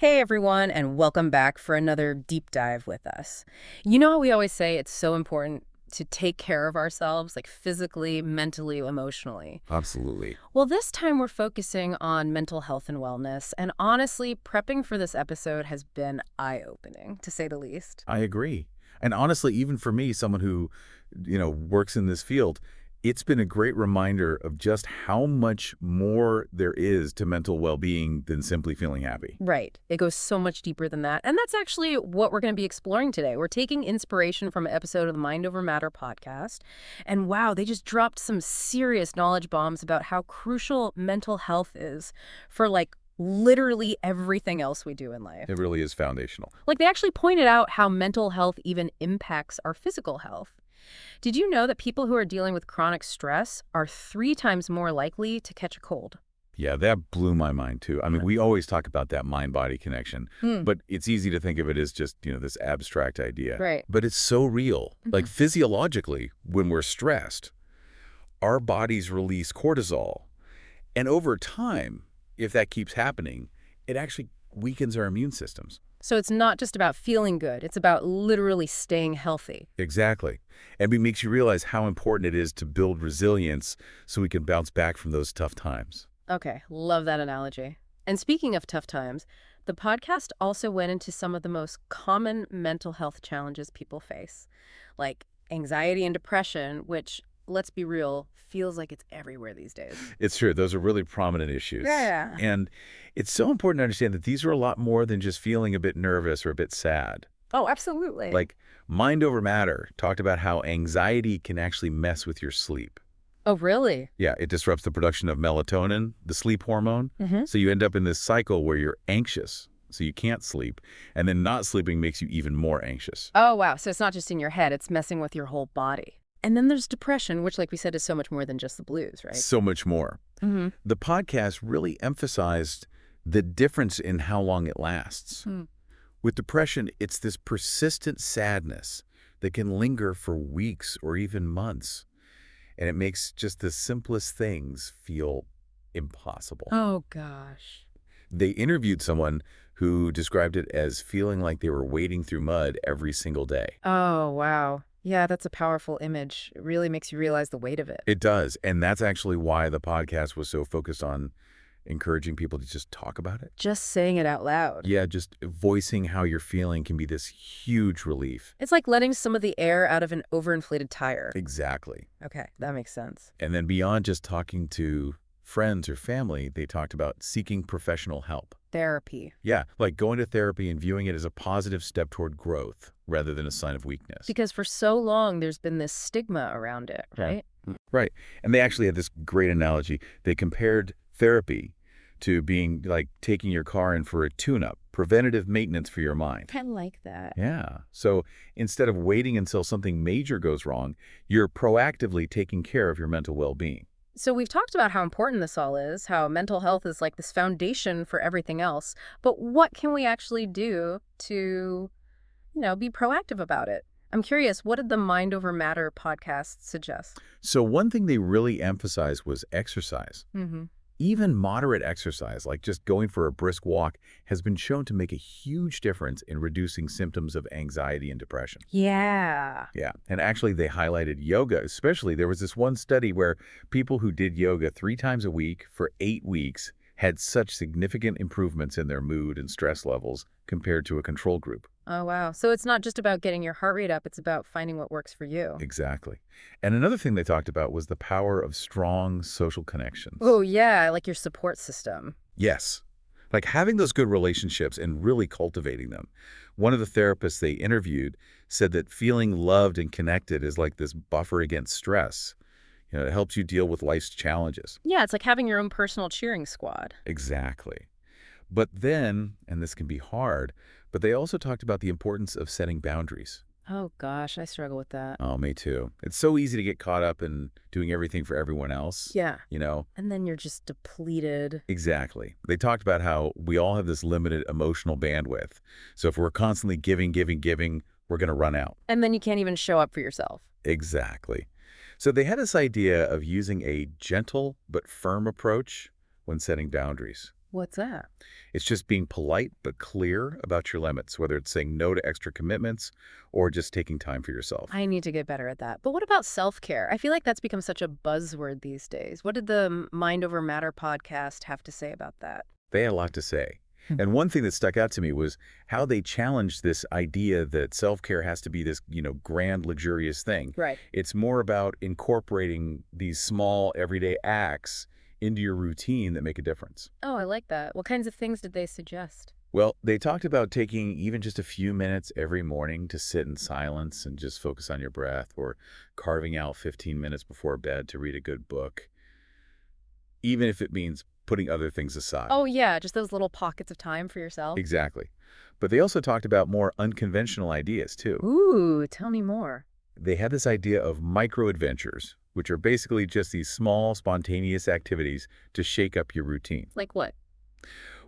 Hey everyone, and welcome back for another deep dive with us. You know how we always say it's so important to take care of ourselves, like physically, mentally, emotionally? Absolutely. Well, this time we're focusing on mental health and wellness, and honestly, prepping for this episode has been eye-opening, to say the least. I agree. And honestly, even for me, someone who, works in this field, it's been a great reminder of just how much more there is to mental well-being than simply feeling happy. Right. It goes so much deeper than that. And that's actually what we're going to be exploring today. We're taking inspiration from an episode of the Mind Over Matter podcast. And wow, they just dropped some serious knowledge bombs about how crucial mental health is for literally everything else we do in life. It really is foundational. Like they actually pointed out how mental health even impacts our physical health. Did you know that people who are dealing with chronic stress are 3 times more likely to catch a cold? Yeah, that blew my mind too. I mean, we always talk about that mind-body connection, Hmm. but it's easy to think of it as just, this abstract idea. Right. But it's so real. Like physiologically, when we're stressed, our bodies release cortisol. And over time, if that keeps happening, it actually weakens our immune systems. So it's not just about feeling good. It's about literally staying healthy. Exactly. And it makes you realize how important it is to build resilience so we can bounce back from those tough times. Okay, love that analogy. And speaking of tough times, the podcast also went into some of the most common mental health challenges people face, like anxiety and depression, which, let's be real, feels like it's everywhere these days. It's true. Those are really prominent issues. Yeah. And it's so important to understand that these are a lot more than just feeling a bit nervous or a bit sad. Oh, absolutely. Like Mind Over Matter talked about how anxiety can actually mess with your sleep. Oh, really? Yeah, it disrupts the production of melatonin, the sleep hormone. Mm-hmm. So you end up in this cycle where you're anxious, so you can't sleep. And then not sleeping makes you even more anxious. Oh, wow. So it's not just in your head, it's messing with your whole body. And then there's depression, which, like we said, is so much more than just the blues, right? So much more. Mm-hmm. The podcast really emphasized the difference in how long it lasts. Hmm. With depression, it's this persistent sadness that can linger for weeks or even months. And it makes just the simplest things feel impossible. Oh, gosh. They interviewed someone who described it as feeling like they were wading through mud every single day. Oh, wow. Yeah, that's a powerful image. It really makes you realize the weight of it. It does. And that's actually why the podcast was so focused on encouraging people to just talk about it. Just saying it out loud. Yeah, just voicing how you're feeling can be this huge relief. It's like letting some of the air out of an overinflated tire. Exactly. Okay, that makes sense. And then beyond just talking to friends or family, they talked about seeking professional help. Therapy. Yeah, like going to therapy and viewing it as a positive step toward growth rather than a sign of weakness. Because for so long, there's been this stigma around it, right? Right. And they actually had this great analogy. They compared therapy to being like taking your car in for a tune-up, preventative maintenance for your mind. I like that. Yeah. So instead of waiting until something major goes wrong, you're proactively taking care of your mental well-being. So we've talked about how important this all is, how mental health is like this foundation for everything else. But what can we actually do to, be proactive about it? I'm curious, what did the Mind Over Matter podcast suggest? So one thing they really emphasized was exercise. Mm-hmm. Even moderate exercise, like just going for a brisk walk, has been shown to make a huge difference in reducing symptoms of anxiety and depression. Yeah. Yeah, and actually they highlighted yoga, especially. There was this one study where people who did yoga 3 times a week for 8 weeks had such significant improvements in their mood and stress levels compared to a control group. Oh, wow. So it's not just about getting your heart rate up. It's about finding what works for you. Exactly. And another thing they talked about was the power of strong social connections. Oh, yeah, like your support system. Yes. Like having those good relationships and really cultivating them. One of the therapists they interviewed said that feeling loved and connected is like this buffer against stress. It helps you deal with life's challenges. Yeah, it's like having your own personal cheering squad. Exactly. But then, and this can be hard, but they also talked about the importance of setting boundaries. Oh, gosh, I struggle with that. Oh, me too. It's so easy to get caught up in doing everything for everyone else. Yeah. You know? And then you're just depleted. Exactly. They talked about how we all have this limited emotional bandwidth. So if we're constantly giving, we're going to run out. And then you can't even show up for yourself. Exactly. So they had this idea of using a gentle but firm approach when setting boundaries. What's that? It's just being polite but clear about your limits, whether it's saying no to extra commitments or just taking time for yourself. I need to get better at that. But what about self-care? I feel like that's become such a buzzword these days. What did the Mind Over Matter podcast have to say about that? They had a lot to say. Hmm. And one thing that stuck out to me was how they challenged this idea that self-care has to be this, grand, luxurious thing. Right. It's more about incorporating these small, everyday acts into your routine that make a difference. Oh, I like that. What kinds of things did they suggest? Well, they talked about taking even just a few minutes every morning to sit in silence and just focus on your breath, or carving out 15 minutes before bed to read a good book, even if it means putting other things aside. Oh, yeah, just those little pockets of time for yourself. Exactly. But they also talked about more unconventional ideas, too. Ooh, tell me more. They had this idea of micro adventures, which are basically just these small, spontaneous activities to shake up your routine. Like what?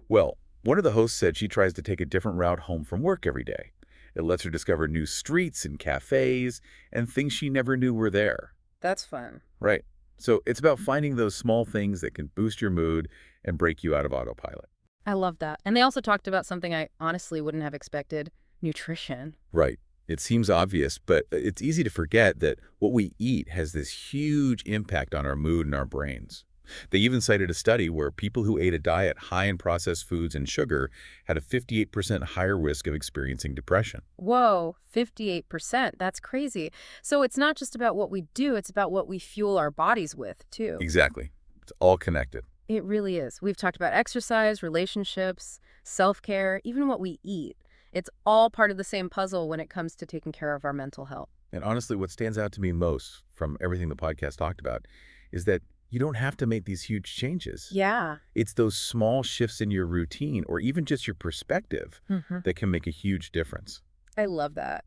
Well, one of the hosts said she tries to take a different route home from work every day. It lets her discover new streets and cafes and things she never knew were there. That's fun. Right. So it's about finding those small things that can boost your mood and break you out of autopilot. I love that. And they also talked about something I honestly wouldn't have expected, nutrition. Right. It seems obvious, but it's easy to forget that what we eat has this huge impact on our mood and our brains. They even cited a study where people who ate a diet high in processed foods and sugar had a 58% higher risk of experiencing depression. Whoa, 58%. That's crazy. So it's not just about what we do, it's about what we fuel our bodies with, too. Exactly. It's all connected. It really is. We've talked about exercise, relationships, self-care, even what we eat. It's all part of the same puzzle when it comes to taking care of our mental health. And honestly, what stands out to me most from everything the podcast talked about is that you don't have to make these huge changes. Yeah. It's those small shifts in your routine or even just your perspective Hmm. that can make a huge difference. I love that.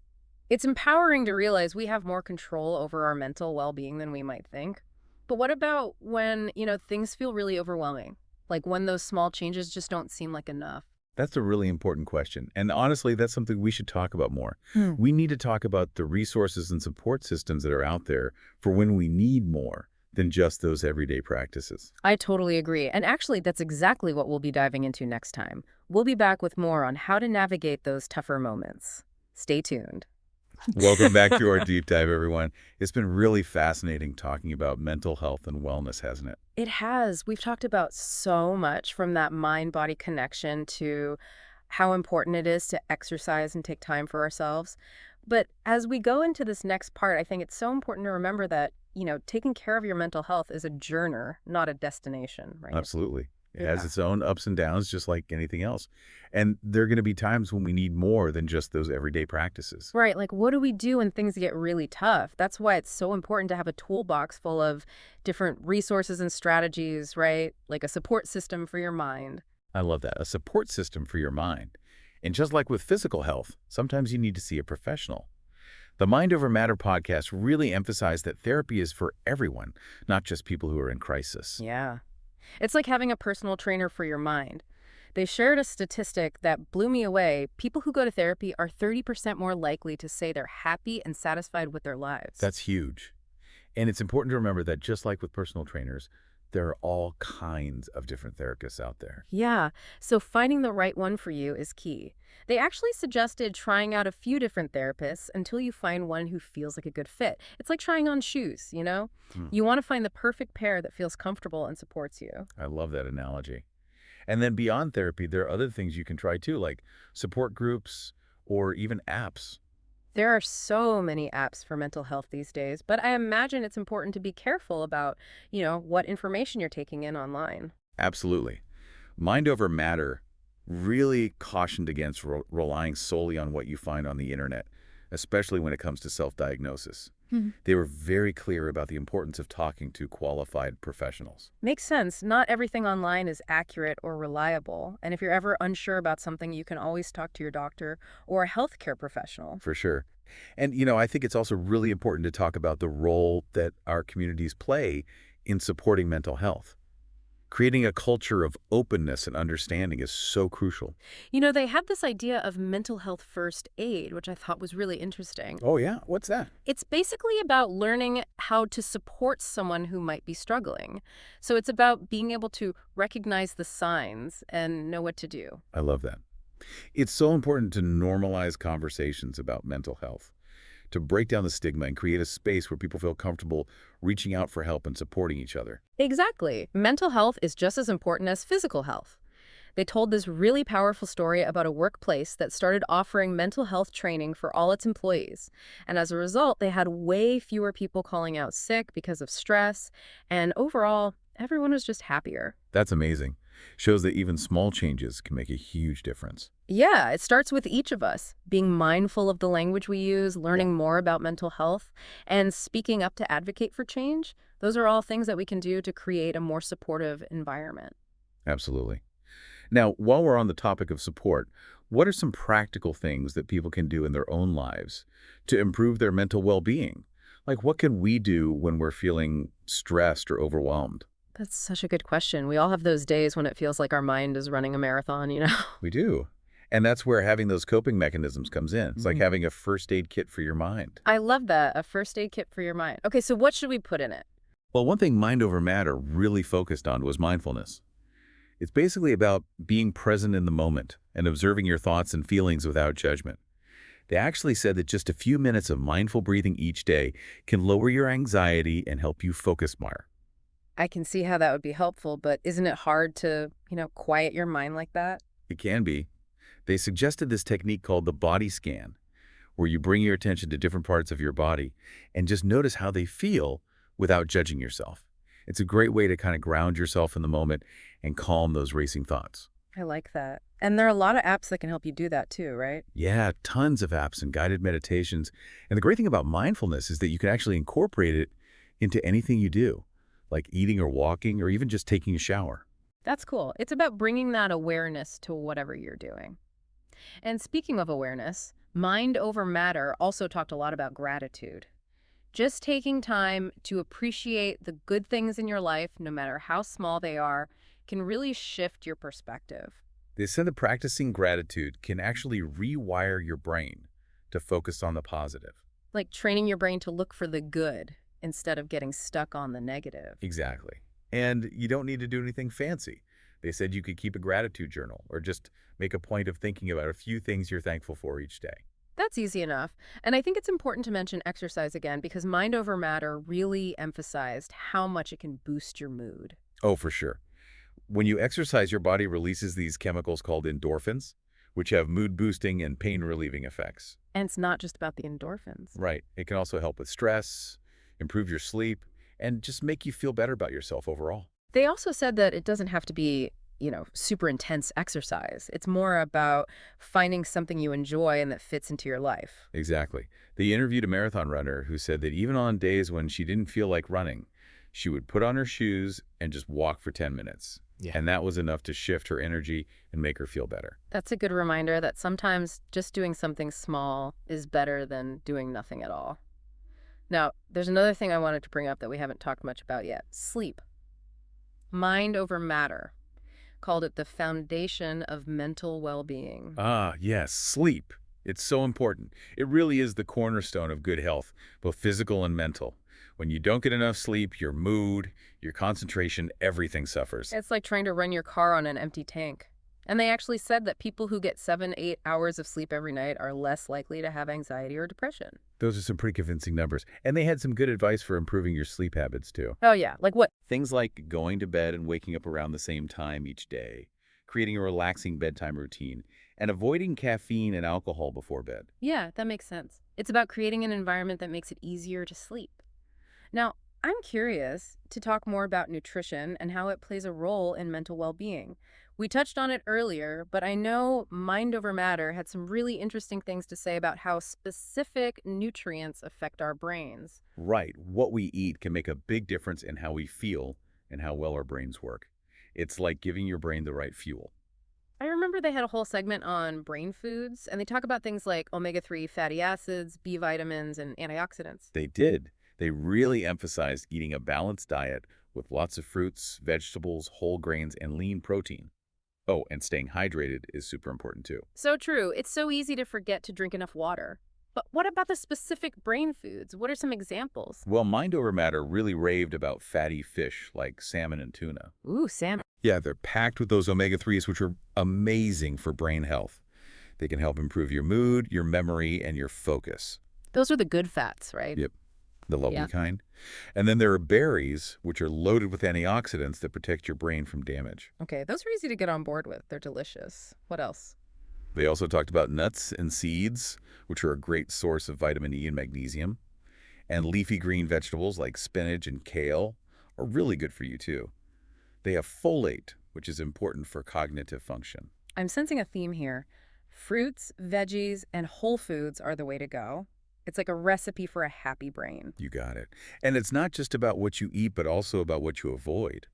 It's empowering to realize we have more control over our mental well-being than we might think. But what about when, things feel really overwhelming? Like when those small changes just don't seem like enough? That's a really important question. And honestly, that's something we should talk about more. Hmm. We need to talk about the resources and support systems that are out there for when we need more than just those everyday practices. I totally agree. And actually, that's exactly what we'll be diving into next time. We'll be back with more on how to navigate those tougher moments. Stay tuned. Welcome back to our deep dive, everyone. It's been really fascinating talking about mental health and wellness, hasn't it? It has. We've talked about so much, from that mind-body connection to how important it is to exercise and take time for ourselves. But as we go into this next part, I think it's so important to remember that, taking care of your mental health is a journey, not a destination, right? Absolutely. It has Yeah. its own ups and downs, just like anything else. And there are going to be times when we need more than just those everyday practices. Right. Like, what do we do when things get really tough? That's why it's so important to have a toolbox full of different resources and strategies, right? Like a support system for your mind. I love that. A support system for your mind. And just like with physical health, sometimes you need to see a professional. The Mind Over Matter podcast really emphasized that therapy is for everyone, not just people who are in crisis. Yeah. It's like having a personal trainer for your mind. They shared a statistic that blew me away. People who go to therapy are 30% more likely to say they're happy and satisfied with their lives. That's huge. And it's important to remember that just like with personal trainers, there are all kinds of different therapists out there. Yeah, so finding the right one for you is key. They actually suggested trying out a few different therapists until you find one who feels like a good fit. It's like trying on shoes, you know? Hmm. You want to find the perfect pair that feels comfortable and supports you. I love that analogy. And then beyond therapy, there are other things you can try too, like support groups or even apps. There are so many apps for mental health these days, but I imagine it's important to be careful about, what information you're taking in online. Absolutely. Mind over matter really cautioned against relying solely on what you find on the internet, especially when it comes to self-diagnosis. Mhm. They were very clear about the importance of talking to qualified professionals. Makes sense. Not everything online is accurate or reliable. And if you're ever unsure about something, you can always talk to your doctor or a healthcare professional. For sure. And, I think it's also really important to talk about the role that our communities play in supporting mental health. Creating a culture of openness and understanding is so crucial. They had this idea of mental health first aid, which I thought was really interesting. Oh, yeah? What's that? It's basically about learning how to support someone who might be struggling. So it's about being able to recognize the signs and know what to do. I love that. It's so important to normalize conversations about mental health, to break down the stigma and create a space where people feel comfortable reaching out for help and supporting each other. Exactly. Mental health is just as important as physical health. They told this really powerful story about a workplace that started offering mental health training for all its employees. And as a result, they had way fewer people calling out sick because of stress. And overall, everyone was just happier. That's amazing. Shows that even small changes can make a huge difference. Yeah, it starts with each of us being mindful of the language we use, Yeah. learning more about mental health, and speaking up to advocate for change. Those are all things that we can do to create a more supportive environment. Absolutely. Now, while we're on the topic of support, what are some practical things that people can do in their own lives to improve their mental well-being? Like, what can we do when we're feeling stressed or overwhelmed? That's such a good question. We all have those days when it feels like our mind is running a marathon. We do. And that's where having those coping mechanisms comes in. It's like Mhm. having a first aid kit for your mind. I love that. A first aid kit for your mind. Okay, so what should we put in it? Well, one thing Mind Over Matter really focused on was mindfulness. It's basically about being present in the moment and observing your thoughts and feelings without judgment. They actually said that just a few minutes of mindful breathing each day can lower your anxiety and help you focus more. I can see how that would be helpful, but isn't it hard to, quiet your mind like that? It can be. They suggested this technique called the body scan, where you bring your attention to different parts of your body and just notice how they feel without judging yourself. It's a great way to kind of ground yourself in the moment and calm those racing thoughts. I like that. And there are a lot of apps that can help you do that too, right? Yeah, tons of apps and guided meditations. And the great thing about mindfulness is that you can actually incorporate it into anything you do, like eating or walking or even just taking a shower. That's cool. It's about bringing that awareness to whatever you're doing. And speaking of awareness, Mind Over Matter also talked a lot about gratitude. Just taking time to appreciate the good things in your life, no matter how small they are, can really shift your perspective. They said that practicing gratitude can actually rewire your brain to focus on the positive. Like training your brain to look for the good instead of getting stuck on the negative. Exactly. And you don't need to do anything fancy. They said you could keep a gratitude journal or just make a point of thinking about a few things you're thankful for each day. That's easy enough. And I think it's important to mention exercise again because Mind Over Matter really emphasized how much it can boost your mood. Oh, for sure. When you exercise, your body releases these chemicals called endorphins, which have mood-boosting and pain-relieving effects. And it's not just about the endorphins. Right. It can also help with stress, improve your sleep, and just make you feel better about yourself overall. They also said that it doesn't have to be, super intense exercise. It's more about finding something you enjoy and that fits into your life. Exactly. They interviewed a marathon runner who said that even on days when she didn't feel like running, she would put on her shoes and just walk for 10 minutes. Yeah. And that was enough to shift her energy and make her feel better. That's a good reminder that sometimes just doing something small is better than doing nothing at all. Now, there's another thing I wanted to bring up that we haven't talked much about yet. Sleep. Mind over matter. Called it the foundation of mental well-being. Ah, yes, sleep. It's so important. It really is the cornerstone of good health, both physical and mental. When you don't get enough sleep, your mood, your concentration, everything suffers. It's like trying to run your car on an empty tank. And they actually said that people who get 7, 8 hours of sleep every night are less likely to have anxiety or depression. Those are some pretty convincing numbers. And they had some good advice for improving your sleep habits, too. Oh, yeah. Like what? Things like going to bed and waking up around the same time each day, creating a relaxing bedtime routine, and avoiding caffeine and alcohol before bed. Yeah, that makes sense. It's about creating an environment that makes it easier to sleep. Now, I'm curious to talk more about nutrition and how it plays a role in mental well-being. We touched on it earlier, but I know Mind Over Matter had some really interesting things to say about how specific nutrients affect our brains. Right. What we eat can make a big difference in how we feel and how well our brains work. It's like giving your brain the right fuel. I remember they had a whole segment on brain foods, and they talk about things like omega-3 fatty acids, B vitamins, and antioxidants. They did. They really emphasized eating a balanced diet with lots of fruits, vegetables, whole grains, and lean protein. Oh, and staying hydrated is super important too. So true. It's so easy to forget to drink enough water. But what about the specific brain foods? What are some examples? Well, Mind Over Matter really raved about fatty fish like salmon and tuna. Ooh, salmon. Yeah, they're packed with those omega-3s, which are amazing for brain health. They can help improve your mood, your memory, and your focus. Those are the good fats, right? Yep, the lovely Yeah. kind. And then there are berries, which are loaded with antioxidants that protect your brain from damage. Okay, those are easy to get on board with. They're delicious. What else? They also talked about nuts and seeds, which are a great source of vitamin E and magnesium. And leafy green vegetables like spinach and kale are really good for you too. They have folate, which is important for cognitive function. I'm sensing a theme here. Fruits, veggies, and whole foods are the way to go. It's like a recipe for a happy brain. You got it. And it's not just about what you eat, but also about what you avoid.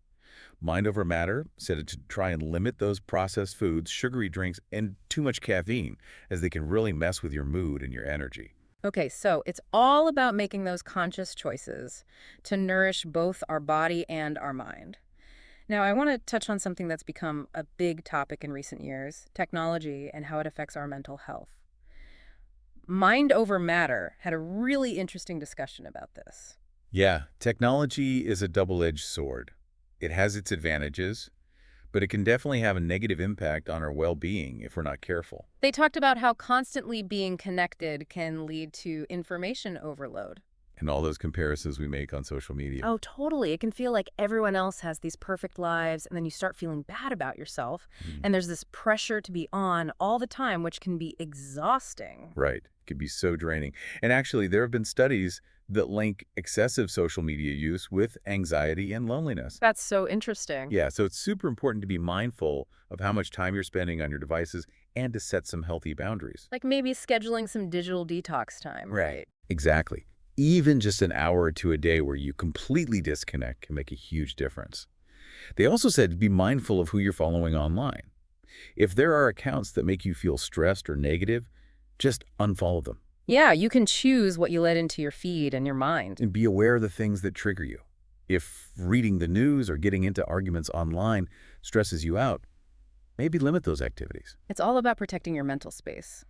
Mind Over Matter said to try and limit those processed foods, sugary drinks, and too much caffeine, as they can really mess with your mood and your energy. Okay, so it's all about making those conscious choices to nourish both our body and our mind. Now, I want to touch on something that's become a big topic in recent years, technology and how it affects our mental health. Mind Over Matter had a really interesting discussion about this. Yeah, technology is a double-edged sword. It has its advantages, but it can definitely have a negative impact on our well-being if we're not careful. They talked about how constantly being connected can lead to information overload. And all those comparisons we make on social media. Oh, totally. It can feel like everyone else has these perfect lives, and then you start feeling bad about yourself. Mm. And there's this pressure to be on all the time, which can be exhausting. Right. It can be so draining. And actually, there have been studies that link excessive social media use with anxiety and loneliness. That's so interesting. Yeah, so it's super important to be mindful of how much time you're spending on your devices and to set some healthy boundaries. Like maybe scheduling some digital detox time, right? Exactly. Even just an hour or two a day where you completely disconnect can make a huge difference. They also said be mindful of who you're following online. If there are accounts that make you feel stressed or negative, just unfollow them. Yeah, you can choose what you let into your feed and your mind. And be aware of the things that trigger you. If reading the news or getting into arguments online stresses you out, maybe limit those activities. It's all about protecting your mental space.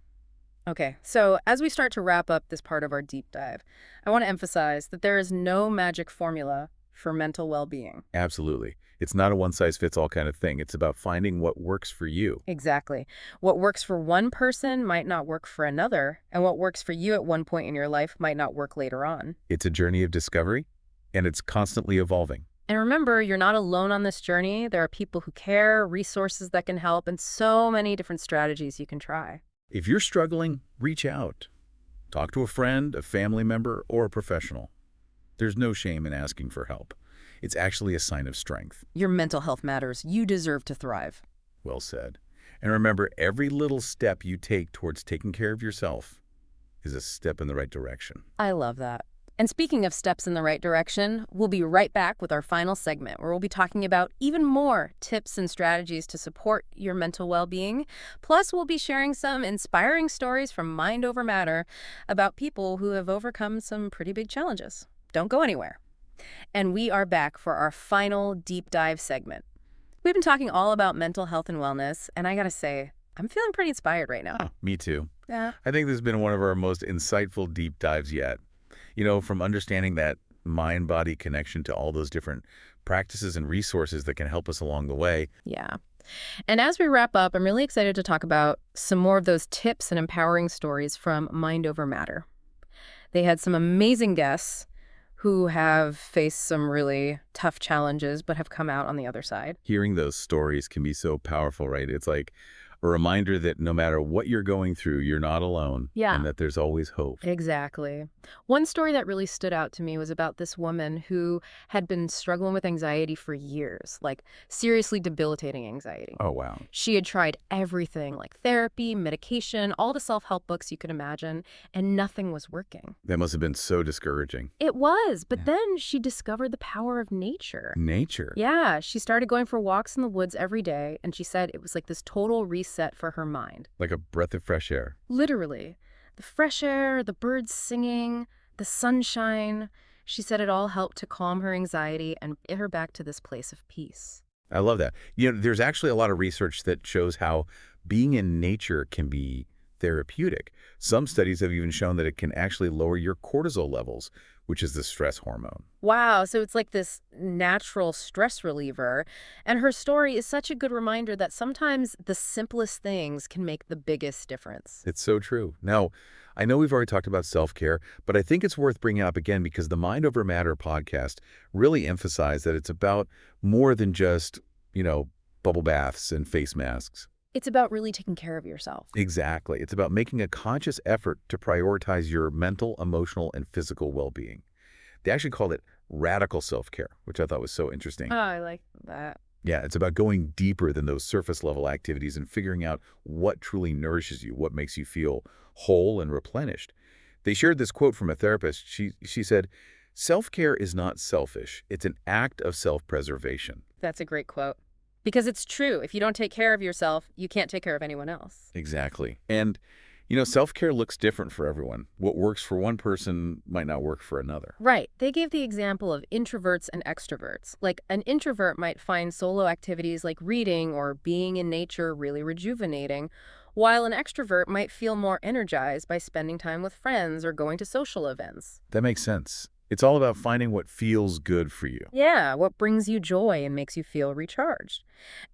Okay, so as we start to wrap up this part of our deep dive, I want to emphasize that there is no magic formula for mental well-being. Absolutely. It's not a one-size-fits-all kind of thing. It's about finding what works for you. Exactly. What works for one person might not work for another, and what works for you at one point in your life might not work later on. It's a journey of discovery, and it's constantly evolving. And remember, you're not alone on this journey. There are people who care, resources that can help, and so many different strategies you can try. If you're struggling, reach out. Talk to a friend, a family member, or a professional. There's no shame in asking for help. It's actually a sign of strength. Your mental health matters. You deserve to thrive. Well said. And remember, every little step you take towards taking care of yourself is a step in the right direction. I love that. And speaking of steps in the right direction, we'll be right back with our final segment where we'll be talking about even more tips and strategies to support your mental well-being. Plus, we'll be sharing some inspiring stories from Mind Over Matter about people who have overcome some pretty big challenges. Don't go anywhere. And we are back for our final deep dive segment. We've been talking all about mental health and wellness, and I gotta say, I'm feeling pretty inspired right now. Oh, me too. Yeah. I think this has been one of our most insightful deep dives yet. You know, from understanding that mind-body connection to all those different practices and resources that can help us along the way. Yeah. And as we wrap up, I'm really excited to talk about some more of those tips and empowering stories from Mind Over Matter. They had some amazing guests who have faced some really tough challenges but have come out on the other side. Hearing those stories can be so powerful, right? It's like a reminder that no matter what you're going through, you're not alone. Yeah. And that there's always hope. Exactly. One story that really stood out to me was about this woman who had been struggling with anxiety for years, like seriously debilitating anxiety. Oh, wow. She had tried everything, like therapy, medication, all the self-help books you could imagine, and nothing was working. That must have been so discouraging. It was, but Yeah. then she discovered the power of nature. Nature. Yeah, she started going for walks in the woods every day, and she said it was like this total reset for her mind. Like a breath of fresh air. Literally. The fresh air, the birds singing, the sunshine. She said it all helped to calm her anxiety and get her back to this place of peace. I love that. There's actually a lot of research that shows how being in nature can be therapeutic. Some studies have even shown that it can actually lower your cortisol levels, which is the stress hormone. Wow, so it's like this natural stress reliever. And her story is such a good reminder that sometimes the simplest things can make the biggest difference. It's so true. Now, I know we've already talked about self-care, but I think it's worth bringing up again because the Mind Over Matter podcast really emphasized that it's about more than just, you know, bubble baths and face masks. It's about really taking care of yourself. Exactly. It's about making a conscious effort to prioritize your mental, emotional, and physical well-being. They actually called it radical self-care, which I thought was so interesting. Oh, I like that. Yeah, it's about going deeper than those surface-level activities and figuring out what truly nourishes you, what makes you feel whole and replenished. They shared this quote from a therapist. She said, "Self-care is not selfish. It's an act of self-preservation." That's a great quote. Because it's true. If you don't take care of yourself, you can't take care of anyone else. Exactly. And, self-care looks different for everyone. What works for one person might not work for another. Right. They gave the example of introverts and extroverts. Like an introvert might find solo activities like reading or being in nature really rejuvenating, while an extrovert might feel more energized by spending time with friends or going to social events. That makes sense. It's all about finding what feels good for you. Yeah, what brings you joy and makes you feel recharged.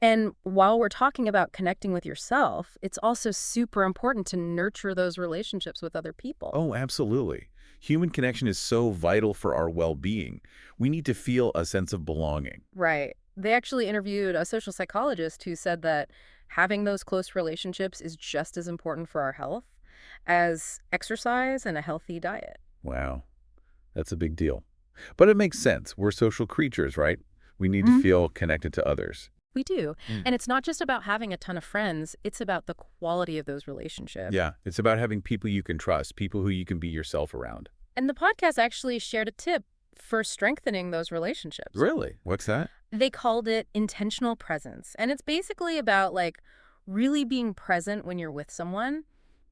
And while we're talking about connecting with yourself, it's also super important to nurture those relationships with other people. Oh, absolutely. Human connection is so vital for our well-being. We need to feel a sense of belonging. Right. They actually interviewed a social psychologist who said that having those close relationships is just as important for our health as exercise and a healthy diet. Wow, that's a big deal. But it makes sense. We're social creatures, right? We need to feel connected to others. We do. Mm. And it's not just about having a ton of friends, it's about the quality of those relationships. Yeah, it's about having people you can trust, people who you can be yourself around. And the podcast actually shared a tip for strengthening those relationships. Really? What's that? They called it intentional presence. And it's basically about like really being present when you're with someone.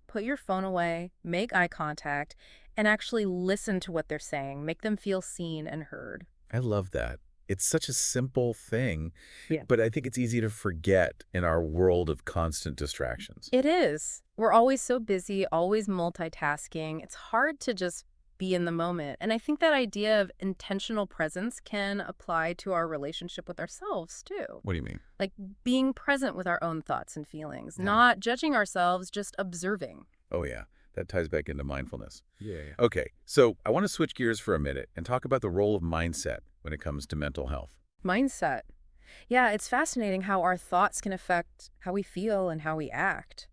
Put your phone away, make eye contact, and actually listen to what they're saying. Make them feel seen and heard. I love that. It's such a simple thing, Yeah. but I think it's easy to forget in our world of constant distractions. It is. We're always so busy, always multitasking. It's hard to just be in the moment. And I think that idea of intentional presence can apply to our relationship with ourselves too. What do you mean? Like being present with our own thoughts and feelings, Yeah. not judging ourselves, just observing. Oh, yeah. That ties back into mindfulness. Yeah. Okay, so I want to switch gears for a minute and talk about the role of mindset when it comes to mental health. Mindset. Yeah, it's fascinating how our thoughts can affect how we feel and how we act.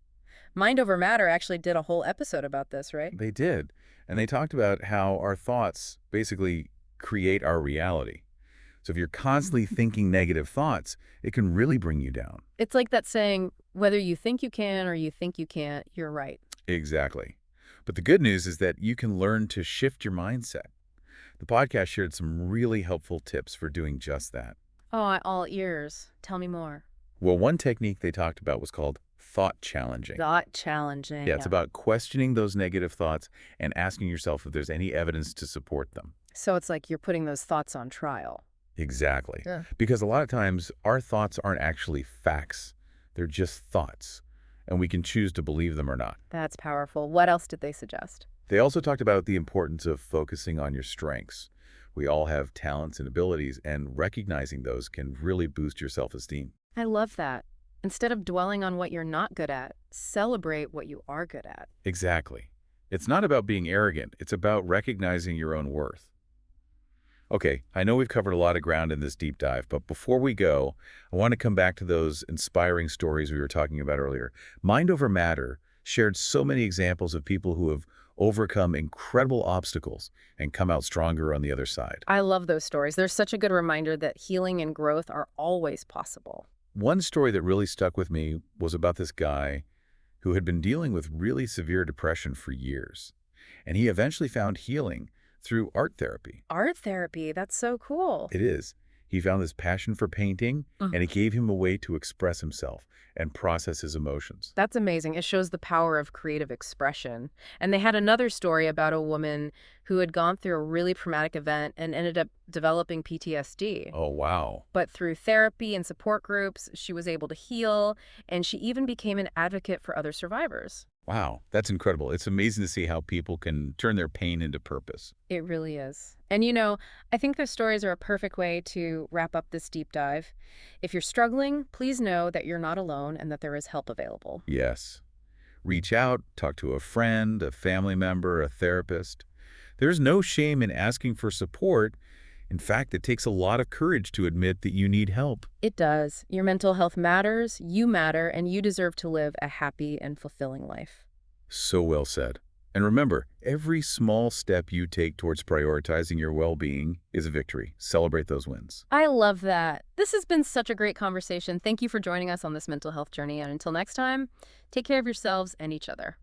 Mind Over Matter actually did a whole episode about this, right? They did. And they talked about how our thoughts basically create our reality. So if you're constantly thinking negative thoughts, it can really bring you down. It's like that saying, whether you think you can or you think you can't, you're right. Exactly. But the good news is that you can learn to shift your mindset. The podcast shared some really helpful tips for doing just that. Oh, all ears. Tell me more. Well, one technique they talked about was called thought challenging. Thought challenging. Yeah, it's about questioning those negative thoughts and asking yourself if there's any evidence to support them. So it's like you're putting those thoughts on trial. Exactly. Yeah. Because a lot of times our thoughts aren't actually facts. They're just thoughts, and we can choose to believe them or not. That's powerful. What else did they suggest? They also talked about the importance of focusing on your strengths. We all have talents and abilities, and recognizing those can really boost your self-esteem. I love that. Instead of dwelling on what you're not good at, celebrate what you are good at. Exactly. It's not about being arrogant. It's about recognizing your own worth. Okay, I know we've covered a lot of ground in this deep dive, but before we go, I want to come back to those inspiring stories we were talking about earlier. Mind Over Matter shared so many examples of people who have overcome incredible obstacles and come out stronger on the other side. I love those stories. They're such a good reminder that healing and growth are always possible. One story that really stuck with me was about this guy who had been dealing with really severe depression for years, and he eventually found healing through art therapy. Art therapy, that's so cool. It is. He found this passion for painting, and it gave him a way to express himself and process his emotions. That's amazing. It shows the power of creative expression. And they had another story about a woman who had gone through a really traumatic event and ended up developing PTSD. Oh, wow. But through therapy and support groups, she was able to heal, and she even became an advocate for other survivors. Wow, that's incredible. It's amazing to see how people can turn their pain into purpose. It really is. And I think those stories are a perfect way to wrap up this deep dive. If you're struggling, please know that you're not alone and that there is help available. Yes. Reach out, talk to a friend, a family member, a therapist. There's no shame in asking for support. In fact, it takes a lot of courage to admit that you need help. It does. Your mental health matters, you matter, and you deserve to live a happy and fulfilling life. So well said. And remember, every small step you take towards prioritizing your well-being is a victory. Celebrate those wins. I love that. This has been such a great conversation. Thank you for joining us on this mental health journey. And until next time, take care of yourselves and each other.